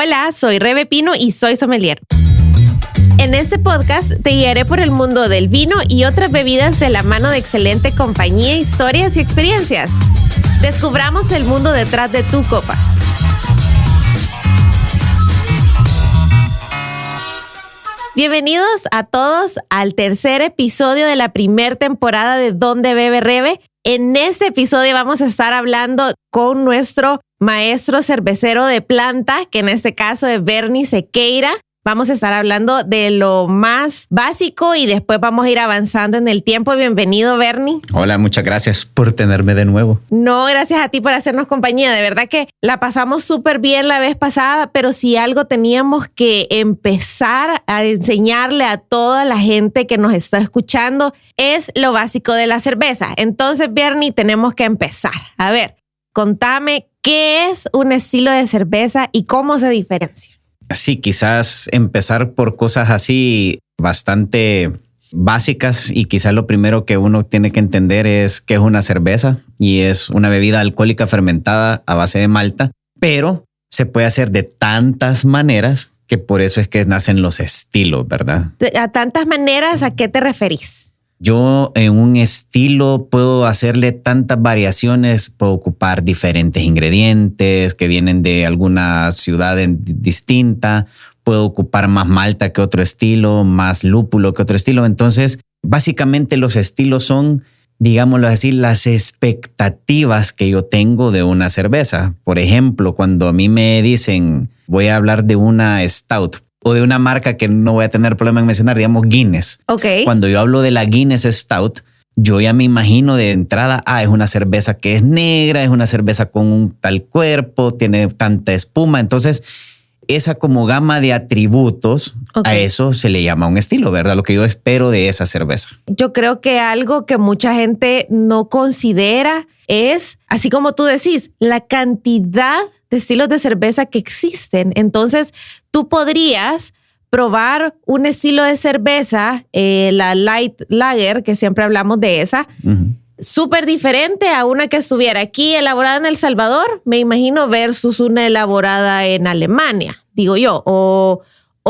Hola, soy Rebe Pino y soy sommelier. En este podcast te guiaré por el mundo del vino y otras bebidas de la mano de excelente compañía, historias y experiencias. Descubramos el mundo detrás de tu copa. Bienvenidos a todos al tercer episodio de la primera temporada de Donde Bebe Rebe. En este episodio vamos a estar hablando con nuestro maestro cervecero de planta, que en este caso es Bernie Sequeira. Vamos a estar hablando de lo más básico y después vamos a ir avanzando en el tiempo. Bienvenido, Bernie. Hola, muchas gracias por tenerme de nuevo. No, gracias a ti por hacernos compañía. De verdad que la pasamos súper bien la vez pasada, pero si algo teníamos que empezar a enseñarle a toda la gente que nos está escuchando es lo básico de la cerveza. Entonces, Bernie, tenemos que empezar. A ver, contame qué es un estilo de cerveza y cómo se diferencia. Sí, quizás empezar por cosas así bastante básicas y quizás lo primero que uno tiene que entender es qué es una cerveza y es una bebida alcohólica fermentada a base de malta, pero se puede hacer de tantas maneras que por eso es que nacen los estilos, ¿verdad? ¿A tantas maneras a qué te referís? Yo en un estilo puedo hacerle tantas variaciones, puedo ocupar diferentes ingredientes que vienen de alguna ciudad distinta, puedo ocupar más malta que otro estilo, más lúpulo que otro estilo. Entonces, básicamente los estilos son, digámoslo así, las expectativas que yo tengo de una cerveza. Por ejemplo, cuando a mí me dicen, voy a hablar de una Stout, o de una marca que no voy a tener problema en mencionar, digamos Guinness. Okay. Cuando yo hablo de la Guinness Stout, yo ya me imagino de entrada, es una cerveza que es negra, es una cerveza con un tal cuerpo, tiene tanta espuma. Entonces, esa como gama de atributos, a eso se le llama un estilo, ¿verdad? Lo que yo espero de esa cerveza. Yo creo que algo que mucha gente no considera es, así como tú decís, la cantidad de estilos de cerveza que existen. Entonces, tú podrías probar un estilo de cerveza, la Light Lager, que siempre hablamos de esa, súper diferente a una que estuviera aquí elaborada en El Salvador, me imagino, versus una elaborada en Alemania, digo yo, o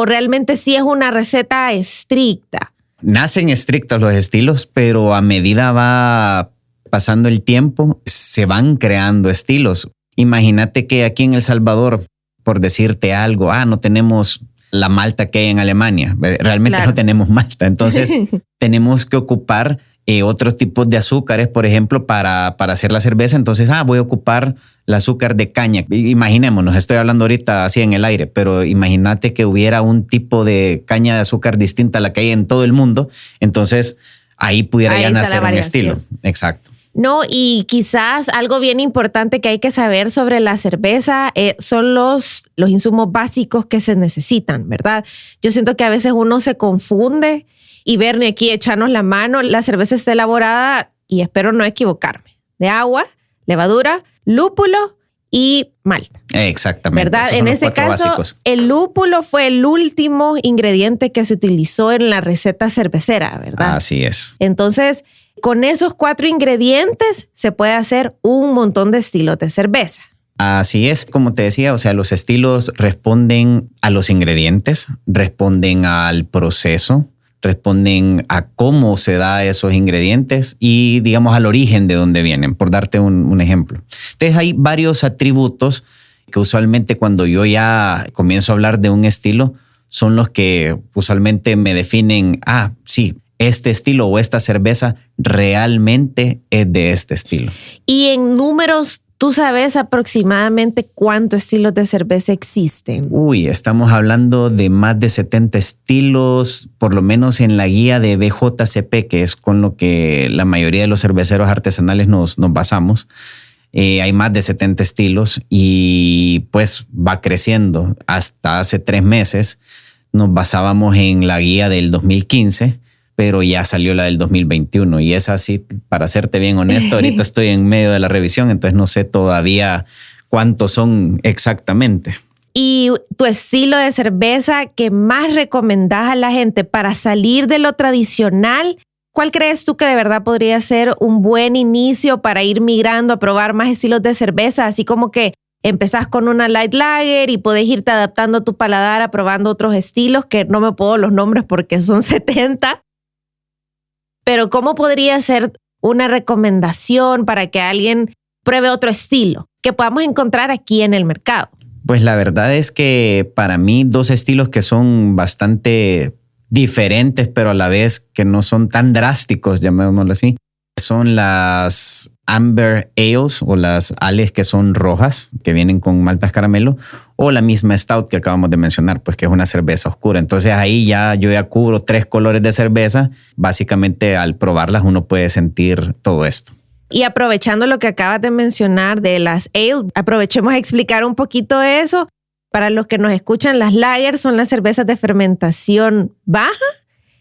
realmente sí es una receta estricta. Nacen estrictos los estilos, pero a medida va pasando el tiempo, se van creando estilos. Imagínate que aquí en El Salvador, por decirte algo, no tenemos la malta que hay en Alemania. Realmente claro, no tenemos malta. Entonces tenemos que ocupar otros tipos de azúcares, por ejemplo, para hacer la cerveza. Entonces, voy a ocupar el azúcar de caña. Imaginémonos, estoy hablando ahorita así en el aire, pero imagínate que hubiera un tipo de caña de azúcar distinta a la que hay en todo el mundo. Entonces, ahí pudiera ya nacer un estilo. Exacto. No, y quizás algo bien importante que hay que saber sobre la cerveza son los insumos básicos que se necesitan, ¿verdad? Yo siento que a veces uno se confunde y Bernie aquí echarnos la mano. La cerveza está elaborada, y espero no equivocarme, de agua, levadura, lúpulo y malta. Exactamente. ¿Verdad? En ese caso, básicos. El lúpulo fue el último ingrediente que se utilizó en la receta cervecera, ¿verdad? Así es. Entonces, con esos 4 ingredientes se puede hacer un montón de estilos de cerveza. Así es, como te decía, o sea, los estilos responden a los ingredientes, responden al proceso, responden a cómo se da esos ingredientes y, digamos, al origen de dónde vienen, por darte un ejemplo. Entonces, hay varios atributos que usualmente cuando yo ya comienzo a hablar de un estilo son los que usualmente me definen, sí, este estilo o esta cerveza realmente es de este estilo. Y en números, ¿tú sabes aproximadamente cuántos estilos de cerveza existen? Estamos hablando de más de 70 estilos, por lo menos en la guía de BJCP, que es con lo que la mayoría de los cerveceros artesanales nos basamos. Hay más de 70 estilos y pues va creciendo. Hasta hace 3 meses nos basábamos en la guía del 2015, pero ya salió la del 2021 y es así, para serte bien honesto, ahorita estoy en medio de la revisión, entonces no sé todavía cuántos son exactamente. ¿Y tu estilo de cerveza que más recomendás a la gente para salir de lo tradicional? ¿Cuál crees tú que de verdad podría ser un buen inicio para ir migrando a probar más estilos de cerveza? Así como que empezás con una light lager y podés irte adaptando a tu paladar, probando otros estilos que no me puedo los nombres porque son 70. Pero ¿cómo podría ser una recomendación para que alguien pruebe otro estilo que podamos encontrar aquí en el mercado? Pues la verdad es que para mí 2 estilos que son bastante diferentes, pero a la vez que no son tan drásticos, llamémoslo así, son las Amber Ales o las ales que son rojas, que vienen con maltas caramelo, o la misma Stout que acabamos de mencionar, pues que es una cerveza oscura. Entonces ahí yo ya cubro 3 colores de cerveza. Básicamente al probarlas uno puede sentir todo esto. Y aprovechando lo que acabas de mencionar de las ale, aprovechemos a explicar un poquito eso. Para los que nos escuchan, las lagers son las cervezas de fermentación baja.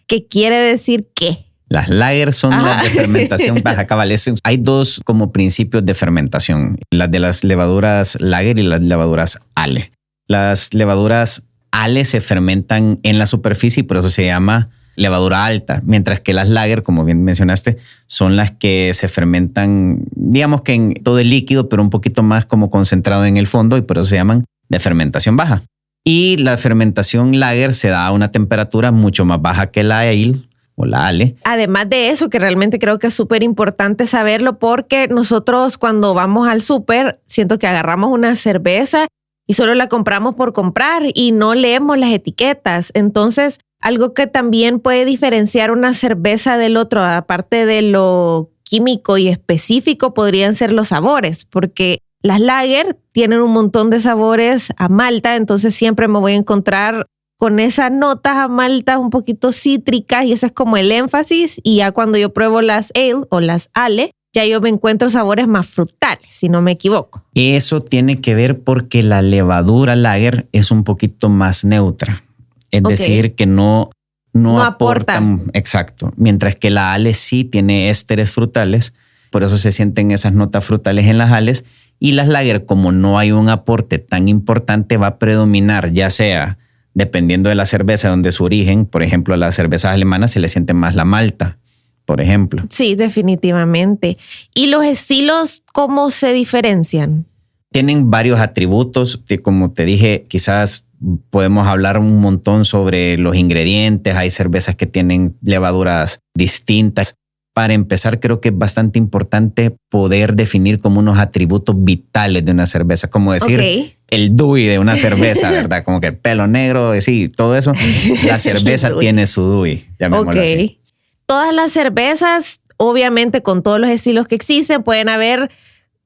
¿Qué quiere decir qué? Las lagers son las de fermentación baja, cabal. Hay 2 como principios de fermentación, las de las levaduras lager y las levaduras ale. Las levaduras ale se fermentan en la superficie y por eso se llama levadura alta, mientras que las lager, como bien mencionaste, son las que se fermentan, digamos que en todo el líquido, pero un poquito más como concentrado en el fondo y por eso se llaman de fermentación baja. Y la fermentación lager se da a una temperatura mucho más baja que la ale o la ale. Además de eso, que realmente creo que es súper importante saberlo porque nosotros cuando vamos al súper, siento que agarramos una cerveza y solo la compramos por comprar y no leemos las etiquetas. Entonces, algo que también puede diferenciar una cerveza del otro, aparte de lo químico y específico, podrían ser los sabores, porque las lager tienen un montón de sabores a malta, entonces siempre me voy a encontrar con esas notas a malta un poquito cítricas y eso es como el énfasis. Y ya cuando yo pruebo las ale o las ale, ya yo me encuentro sabores más frutales, si no me equivoco. Eso tiene que ver porque la levadura lager es un poquito más neutra. Es decir, que no aporta. Exacto. Mientras que la ale sí tiene ésteres frutales, por eso se sienten esas notas frutales en las ales. Y las lager, como no hay un aporte tan importante, va a predominar, ya sea dependiendo de la cerveza, donde su origen, por ejemplo, a las cervezas alemanas se le siente más la malta, por ejemplo. Sí, definitivamente. ¿Y los estilos cómo se diferencian? Tienen varios atributos, como te dije, quizás podemos hablar un montón sobre los ingredientes. Hay cervezas que tienen levaduras distintas. Para empezar, creo que es bastante importante poder definir como unos atributos vitales de una cerveza, como decir el DUI de una cerveza, ¿verdad? Como que el pelo negro, sí, todo eso. La cerveza tiene su DUI, llamémoslo así. Todas las cervezas, obviamente con todos los estilos que existen, pueden haber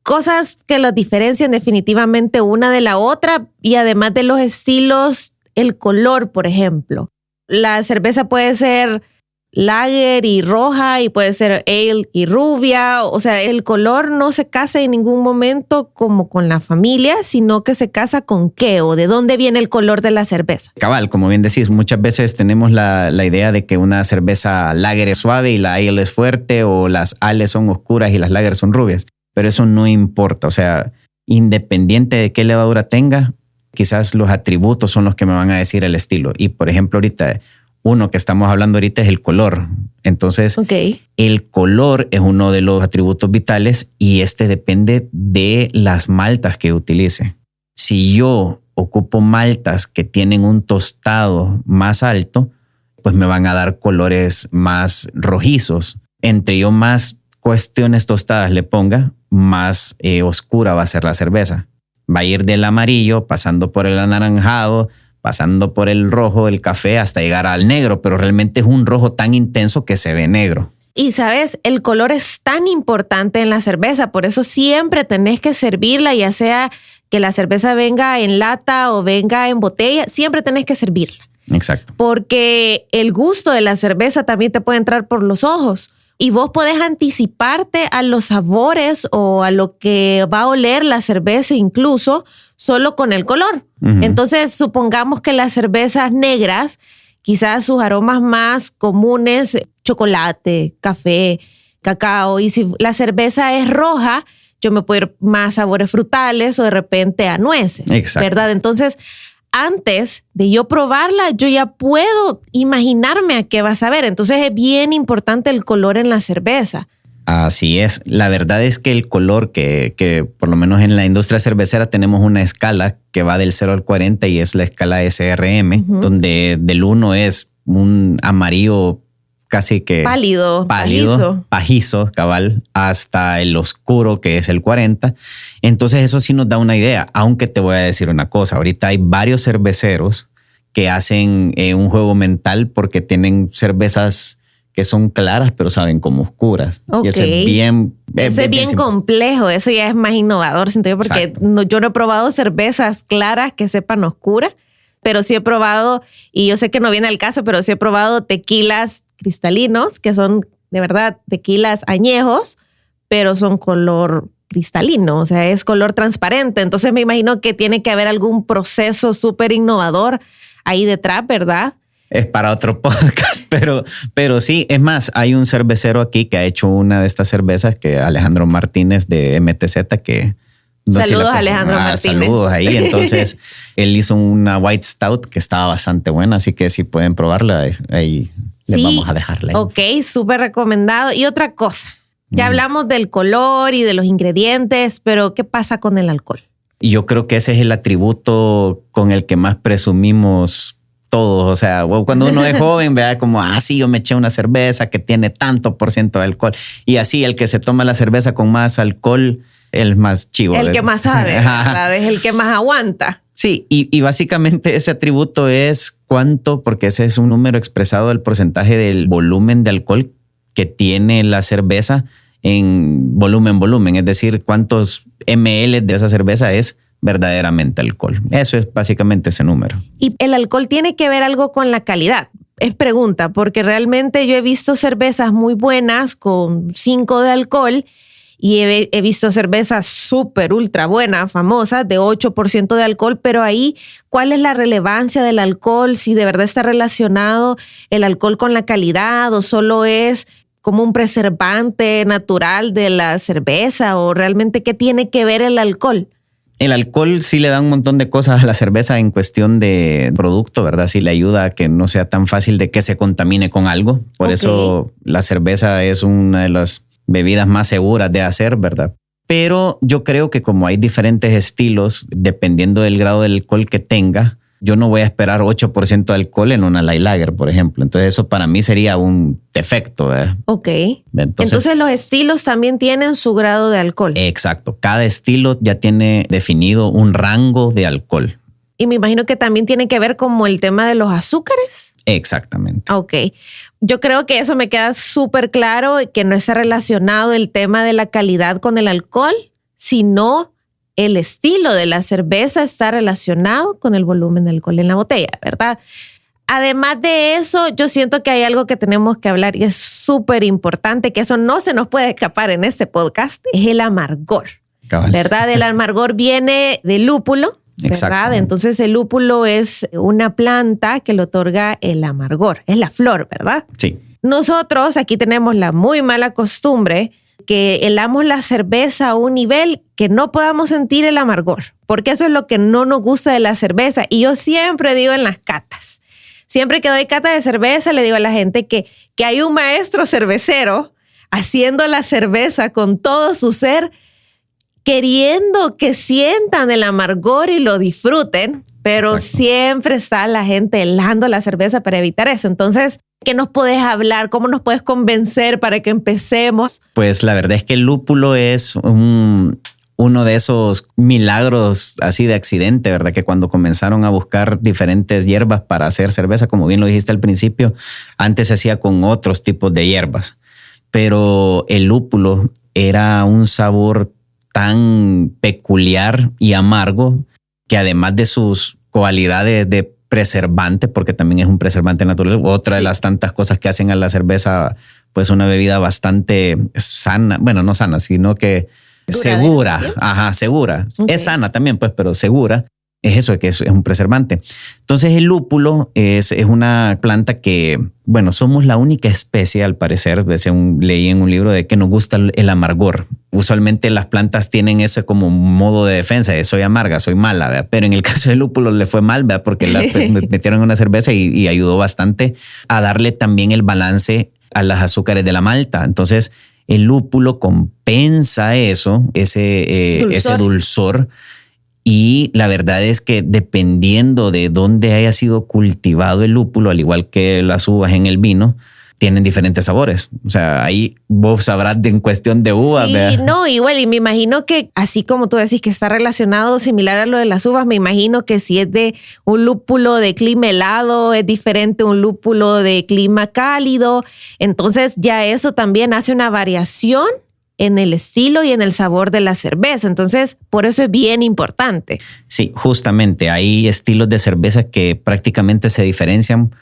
cosas que los diferencian definitivamente una de la otra y además de los estilos, el color, por ejemplo. La cerveza puede ser lager y roja y puede ser ale y rubia. O sea, el color no se casa en ningún momento como con la familia, sino que se casa con qué o de dónde viene el color de la cerveza. Cabal, como bien decís, muchas veces tenemos la idea de que una cerveza lager es suave y la ale es fuerte o las ales son oscuras y las lager son rubias. Pero eso no importa. O sea, independiente de qué levadura tenga, quizás los atributos son los que me van a decir el estilo. Y por ejemplo, ahorita uno que estamos hablando ahorita es el color. Entonces, el color es uno de los atributos vitales y este depende de las maltas que utilice. Si yo ocupo maltas que tienen un tostado más alto, pues me van a dar colores más rojizos. Entre yo más cuestiones tostadas le ponga, más oscura va a ser la cerveza. Va a ir del amarillo, pasando por el anaranjado, pasando por el rojo, el café, hasta llegar al negro, pero realmente es un rojo tan intenso que se ve negro. Y sabes, el color es tan importante en la cerveza, por eso siempre tenés que servirla, ya sea que la cerveza venga en lata o venga en botella, siempre tenés que servirla. Exacto. Porque el gusto de la cerveza también te puede entrar por los ojos y vos podés anticiparte a los sabores o a lo que va a oler la cerveza incluso solo con el color. Entonces, supongamos que las cervezas negras, quizás sus aromas más comunes, chocolate, café, cacao, y si la cerveza es roja, yo me puedo ir más sabores frutales o de repente a nueces. Exacto. ¿Verdad? Entonces, antes de yo probarla, yo ya puedo imaginarme a qué va a saber. Entonces, es bien importante el color en la cerveza. Así es. La verdad es que el color que por lo menos en la industria cervecera tenemos una escala que va del 0 al 40 y es la escala SRM, donde del 1 es un amarillo casi que pálido, pajizo, cabal, hasta el oscuro que es el 40. Entonces eso sí nos da una idea, aunque te voy a decir una cosa, ahorita hay varios cerveceros que hacen un juego mental porque tienen cervezas que son claras pero saben como oscuras. Okay. Y eso es bien complejo, eso ya es más innovador, siento yo, porque yo no he probado cervezas claras que sepan oscuras, pero sí he probado, y yo sé que no viene al caso, pero sí he probado tequilas cristalinos, que son de verdad tequilas añejos, pero son color cristalino, o sea, es color transparente. Entonces me imagino que tiene que haber algún proceso súper innovador ahí detrás, ¿verdad? Es para otro podcast, pero sí, es más, hay un cervecero aquí que ha hecho una de estas cervezas, que Alejandro Martínez de MTZ, que... Saludos a Alejandro Martínez. Saludos ahí. Entonces, él hizo una White Stout que estaba bastante buena, así que si pueden probarla, ahí les vamos a dejarla. Ok, súper recomendado. Y otra cosa, ya hablamos del color y de los ingredientes, pero ¿qué pasa con el alcohol? Yo creo que ese es el atributo con el que más presumimos todos. O sea, cuando uno es joven, vea como, sí, yo me eché una cerveza que tiene tanto % de alcohol. Y así el que se toma la cerveza con más alcohol, el más chivo. El que más sabe, ¿verdad? Es el que más aguanta. Sí, y básicamente ese atributo es cuánto, porque ese es un número expresado del porcentaje del volumen de alcohol que tiene la cerveza en volumen, es decir, cuántos ml de esa cerveza es verdaderamente alcohol. Eso es básicamente ese número. ¿Y el alcohol tiene que ver algo con la calidad? Es pregunta, porque realmente yo he visto cervezas muy buenas con 5 de alcohol y he visto cervezas súper ultra buenas, famosas, de 8% de alcohol, pero ahí, ¿cuál es la relevancia del alcohol? Si de verdad está relacionado el alcohol con la calidad o solo es como un preservante natural de la cerveza, o realmente ¿qué tiene que ver el alcohol? El alcohol sí le da un montón de cosas a la cerveza en cuestión de producto, ¿verdad? Sí le ayuda a que no sea tan fácil de que se contamine con algo. Por eso la cerveza es una de las bebidas más seguras de hacer, ¿verdad? Pero yo creo que como hay diferentes estilos, dependiendo del grado de alcohol que tenga, yo no voy a esperar 8% de alcohol en una light lager, por ejemplo. Entonces eso para mí sería un defecto, ¿verdad? Ok. Entonces los estilos también tienen su grado de alcohol. Exacto. Cada estilo ya tiene definido un rango de alcohol. Y me imagino que también tiene que ver como el tema de los azúcares. Exactamente. Ok. Yo creo que eso me queda súper claro, que no está relacionado el tema de la calidad con el alcohol, sino el estilo de la cerveza está relacionado con el volumen de alcohol en la botella, ¿verdad? Además de eso, yo siento que hay algo que tenemos que hablar y es súper importante, que eso no se nos puede escapar en este podcast, es el amargor. Cabal. ¿Verdad? El amargor viene del lúpulo, ¿verdad? Entonces el lúpulo es una planta que le otorga el amargor, es la flor, ¿verdad? Sí. Nosotros aquí tenemos la muy mala costumbre que helamos la cerveza a un nivel que no podamos sentir el amargor, porque eso es lo que no nos gusta de la cerveza. Y yo siempre digo en las catas, siempre que doy cata de cerveza, le digo a la gente que hay un maestro cervecero haciendo la cerveza con todo su ser, queriendo que sientan el amargor y lo disfruten, pero siempre está la gente helando la cerveza para evitar eso. Entonces, ¿qué nos puedes hablar? ¿Cómo nos puedes convencer para que empecemos? Pues la verdad es que el lúpulo es uno de esos milagros así de accidente, ¿verdad? Que cuando comenzaron a buscar diferentes hierbas para hacer cerveza, como bien lo dijiste al principio, antes se hacía con otros tipos de hierbas, pero el lúpulo era un sabor tan peculiar y amargo que además de sus cualidades de preservante, porque también es un preservante natural, otra de las tantas cosas que hacen a la cerveza pues una bebida bastante sana, bueno, no sana, sino que segura, segura. Okay. Es sana también, pues, pero segura. Es eso, que es un preservante. Entonces el lúpulo es una planta que, bueno, somos la única especie, al parecer, leí en un libro de que nos gusta el amargor. Usualmente las plantas tienen eso como modo de defensa, de soy amarga, soy mala, ¿verdad? Pero en el caso del lúpulo le fue mal, ¿verdad? Porque la metieron en una cerveza y ayudó bastante a darle también el balance a las azúcares de la malta. Entonces el lúpulo compensa ese dulzor. Y la verdad es que dependiendo de dónde haya sido cultivado el lúpulo, al igual que las uvas en el vino, tienen diferentes sabores. O sea, ahí vos sabrás en cuestión de uvas. Sí, ¿verdad? no, igual. Y me imagino que así como tú decís que está relacionado similar a lo de las uvas, me imagino que si es de un lúpulo de clima helado, es diferente un lúpulo de clima cálido. Entonces ya eso también hace una variación en el estilo y en el sabor de la cerveza. Entonces, por eso es bien importante. Sí, justamente hay estilos de cerveza que prácticamente se diferencian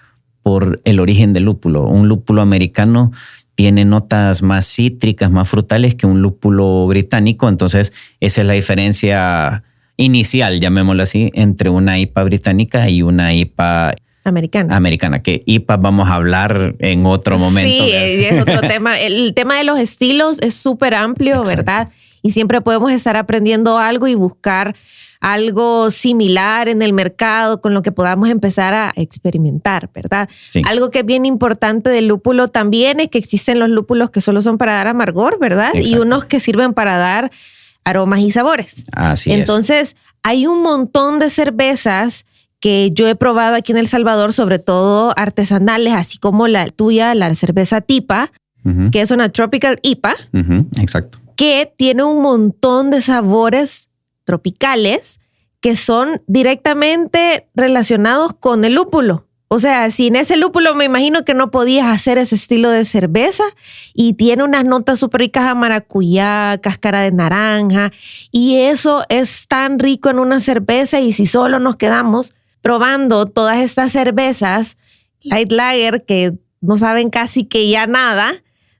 por el origen del lúpulo. Un lúpulo americano tiene notas más cítricas, más frutales que un lúpulo británico. Entonces, esa es la diferencia inicial, llamémoslo así, entre una IPA británica y una IPA americana, que IPA vamos a hablar en otro momento. Sí, es otro tema. El tema de los estilos es súper amplio, exacto, ¿verdad? Y siempre podemos estar aprendiendo algo y buscar algo similar en el mercado con lo que podamos empezar a experimentar, ¿verdad? Sí. Algo que es bien importante del lúpulo también es que existen los lúpulos que solo son para dar amargor, ¿verdad? Exacto. Y unos que sirven para dar aromas y sabores. Así Entonces, hay un montón de cervezas que yo he probado aquí en El Salvador, sobre todo artesanales, así como la tuya, la cerveza Tipa, que es una Tropical IPA. Exacto. Que tiene un montón de sabores tropicales que son directamente relacionados con el lúpulo. O sea, sin ese lúpulo me imagino que no podías hacer ese estilo de cerveza, y tiene unas notas súper ricas a maracuyá, cáscara de naranja, y eso es tan rico en una cerveza. Y si solo nos quedamos probando todas estas cervezas light lager que no saben casi que ya nada,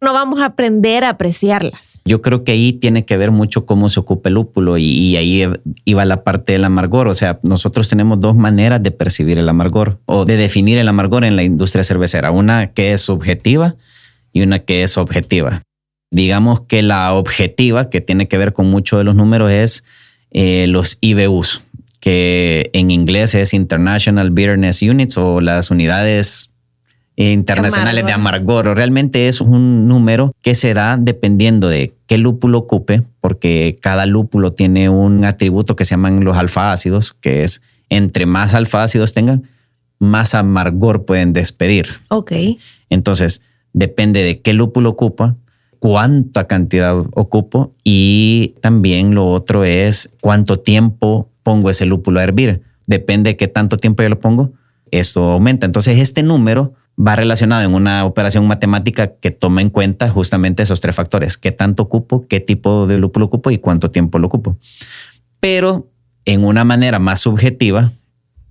no vamos a aprender a apreciarlas. Yo creo que ahí tiene que ver mucho cómo se ocupa el lúpulo, y ahí iba la parte del amargor. O sea, nosotros tenemos dos maneras de percibir el amargor o de definir el amargor en la industria cervecera. Una que es subjetiva y una que es objetiva. Digamos que la objetiva, que tiene que ver con mucho de los números, es los IBUs, que en inglés es International Bitterness Units, o las unidades internacionales de amargor. Realmente es un número que se da dependiendo de qué lúpulo ocupe, porque cada lúpulo tiene un atributo que se llaman los alfa-ácidos, que es entre más alfa-ácidos tengan, más amargor pueden despedir. Ok. Entonces, depende de qué lúpulo ocupa, cuánta cantidad ocupo, y también lo otro es cuánto tiempo pongo ese lúpulo a hervir. Depende de qué tanto tiempo yo lo pongo, eso aumenta. Entonces, este número va relacionado en una operación matemática que toma en cuenta justamente esos tres factores: qué tanto ocupo, qué tipo de lúpulo ocupo y cuánto tiempo lo ocupo. Pero en una manera más subjetiva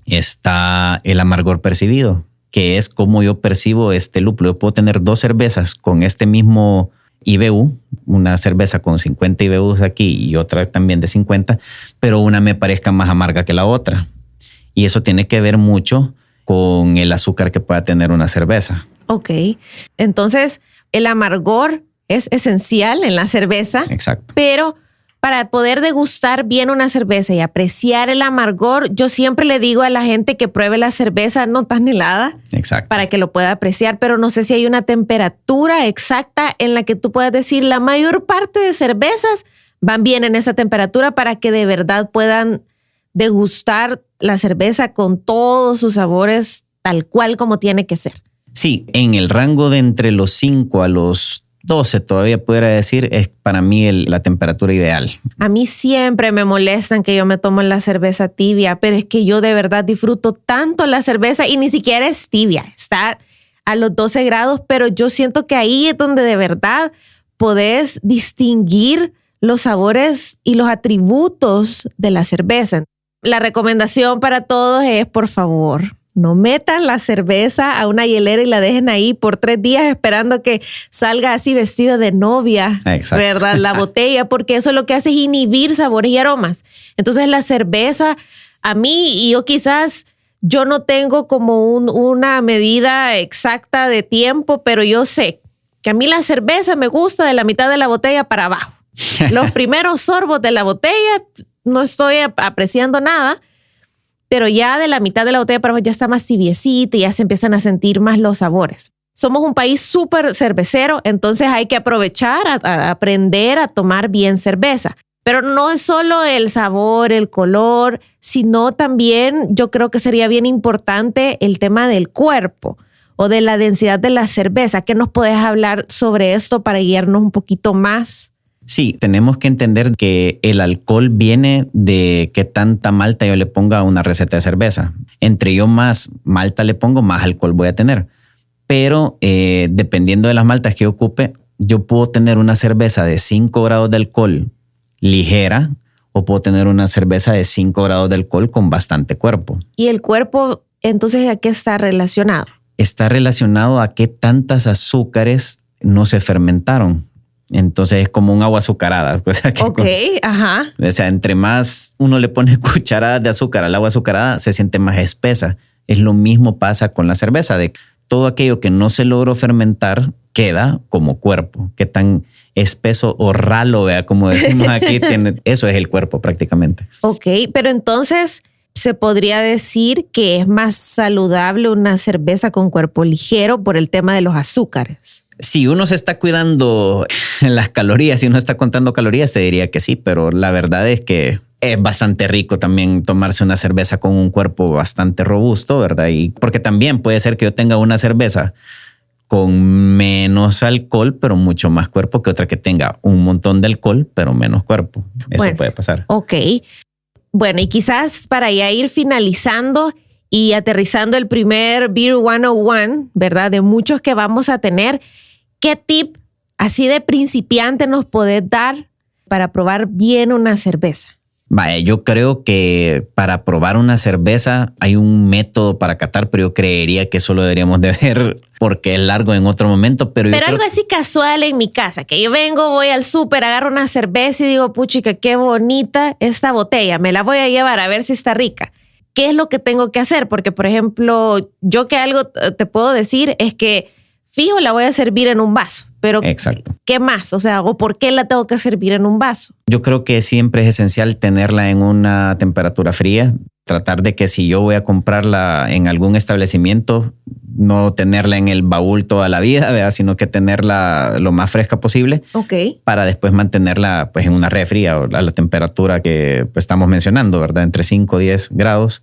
está el amargor percibido, que es cómo yo percibo este lúpulo. Yo puedo tener dos cervezas con este mismo IBU, una cerveza con 50 IBUs aquí y otra también de 50, pero una me parezca más amarga que la otra. Y eso tiene que ver mucho con el azúcar que pueda tener una cerveza. Ok. Entonces, el amargor es esencial en la cerveza. Exacto. Pero para poder degustar bien una cerveza y apreciar el amargor, yo siempre le digo a la gente que pruebe la cerveza no tan helada. Exacto. Para que lo pueda apreciar. Pero no sé si hay una temperatura exacta en la que tú puedas decir la mayor parte de cervezas van bien en esa temperatura para que de verdad puedan degustar la cerveza con todos sus sabores tal cual como tiene que ser. Sí, en el rango de entre los 5 a los 12 todavía pudiera decir, es para mí la temperatura ideal. A mí siempre me molestan que yo me tomo la cerveza tibia, pero es que yo de verdad disfruto tanto la cerveza, y ni siquiera es tibia, está a los 12 grados, pero yo siento que ahí es donde de verdad podés distinguir los sabores y los atributos de la cerveza. La recomendación para todos es, por favor, no metan la cerveza a una hielera y la dejen ahí por 3 días esperando que salga así vestida de novia. Exacto. ¿Verdad? La botella, porque eso lo que hace es inhibir sabores y aromas. Entonces la cerveza, a mí, y yo quizás, yo no tengo como una medida exacta de tiempo, pero yo sé que a mí la cerveza me gusta de la mitad de la botella para abajo. Los primeros sorbos de la botella no estoy apreciando nada, pero ya de la mitad de la botella para abajo ya está más tibiecita y ya se empiezan a sentir más los sabores. somos un país súper cervecero, entonces hay que aprovechar a aprender a tomar bien cerveza. Pero no es solo el sabor, el color, sino también yo creo que sería bien importante el tema del cuerpo o de la densidad de la cerveza. ¿Qué nos podés hablar sobre esto para guiarnos un poquito más? Sí, tenemos que entender que el alcohol viene de qué tanta malta yo le ponga a una receta de cerveza. Entre yo más malta le pongo, más alcohol voy a tener. Pero dependiendo de las maltas que yo ocupe, yo puedo tener una cerveza de 5 grados de alcohol ligera o puedo tener una cerveza de 5 grados de alcohol con bastante cuerpo. ¿Y el cuerpo, entonces, a qué está relacionado? Está relacionado a qué tantas azúcares no se fermentaron. Entonces es como un agua azucarada. O sea, ajá. O sea, entre más uno le pone cucharadas de azúcar al agua azucarada, se siente más espesa. Es lo mismo pasa con la cerveza. De todo aquello que no se logró fermentar queda como cuerpo. Qué tan espeso o ralo, vea, como decimos aquí, eso es el cuerpo prácticamente. Ok, pero entonces se podría decir que es más saludable una cerveza con cuerpo ligero por el tema de los azúcares. Si uno se está cuidando las calorías, si uno está contando calorías, te diría que sí, pero la verdad es que es bastante rico también tomarse una cerveza con un cuerpo bastante robusto, ¿verdad? Y porque también puede ser que yo tenga una cerveza con menos alcohol, pero mucho más cuerpo que otra que tenga un montón de alcohol, pero menos cuerpo. Eso puede pasar. Ok. Bueno, y quizás para ya ir finalizando y aterrizando el primer Beer 101, ¿verdad? De muchos que vamos a tener, ¿qué tip así de principiante nos podés dar para probar bien una cerveza? Vaya, yo creo que para probar una cerveza hay un método para catar, pero yo creería que eso lo deberíamos de ver porque es largo en otro momento. Pero algo así casual en mi casa, que yo vengo, voy al súper, agarro una cerveza y digo, puchica, qué bonita esta botella, me la voy a llevar a ver si está rica. ¿Qué es lo que tengo que hacer? Porque, por ejemplo, yo que algo te puedo decir es que fijo la voy a servir en un vaso, pero exacto. ¿Qué más? O sea, ¿o por qué la tengo que servir en un vaso? Yo creo que siempre es esencial tenerla en una temperatura fría. Tratar de que si yo voy a comprarla en algún establecimiento, no tenerla en el baúl toda la vida, ¿verdad? Sino que tenerla lo más fresca posible. Okay. Para después mantenerla pues, en una refri a la temperatura que pues, estamos mencionando, ¿verdad? Entre 5 y 10 grados.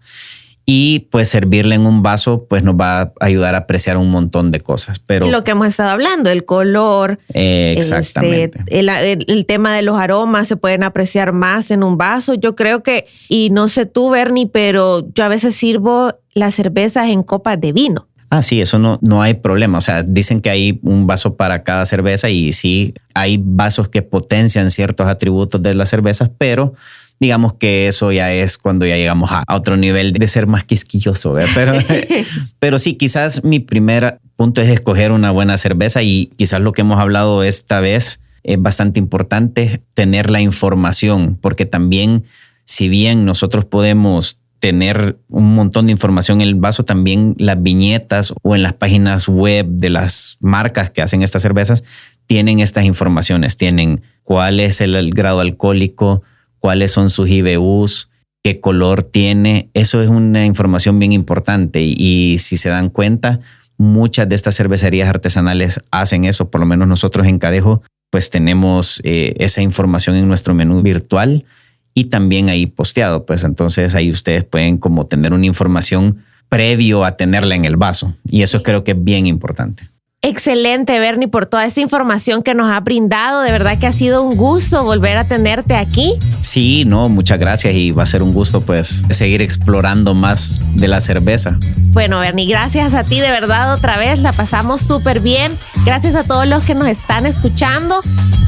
Y pues servirle en un vaso pues nos va a ayudar a apreciar un montón de cosas. Pero lo que hemos estado hablando, el color, exactamente. El tema de los aromas se pueden apreciar más en un vaso. Yo creo que, y no sé tú, Bernie, pero yo a veces sirvo las cervezas en copas de vino. Ah, sí, eso no hay problema. O sea, dicen que hay un vaso para cada cerveza y sí, hay vasos que potencian ciertos atributos de las cervezas, pero digamos que eso ya es cuando ya llegamos a otro nivel de ser más quisquilloso, ¿verdad? Pero sí, quizás mi primer punto es escoger una buena cerveza y quizás lo que hemos hablado esta vez es bastante importante, tener la información, porque también si bien nosotros podemos tener un montón de información en el vaso, también las viñetas o en las páginas web de las marcas que hacen estas cervezas tienen estas informaciones, tienen cuál es el grado alcohólico, cuáles son sus IBUs, qué color tiene. Eso es una información bien importante y si se dan cuenta, muchas de estas cervecerías artesanales hacen eso. Por lo menos nosotros en Cadejo pues tenemos esa información en nuestro menú virtual y también ahí posteado. Pues entonces ahí ustedes pueden como tener una información previo a tenerla en el vaso y eso creo que es bien importante. Excelente, Bernie, por toda esta información que nos ha brindado. De verdad que ha sido un gusto volver a tenerte aquí. Sí, no, muchas gracias y va a ser un gusto pues seguir explorando más de la cerveza. Bueno, Bernie, gracias a ti de verdad otra vez, la pasamos súper bien. Gracias a todos los que nos están escuchando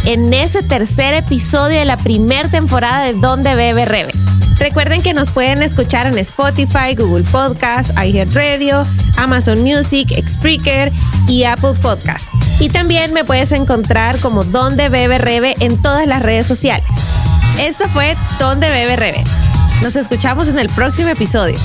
en ese tercer episodio de la primera temporada de Donde Bebe Rebe. Recuerden que nos pueden escuchar en Spotify, Google Podcasts, iHeartRadio, Amazon Music, Spreaker y Apple Podcasts. Y también me puedes encontrar como Donde Bebe Rebe en todas las redes sociales. Esto fue Donde Bebe Rebe. Nos escuchamos en el próximo episodio.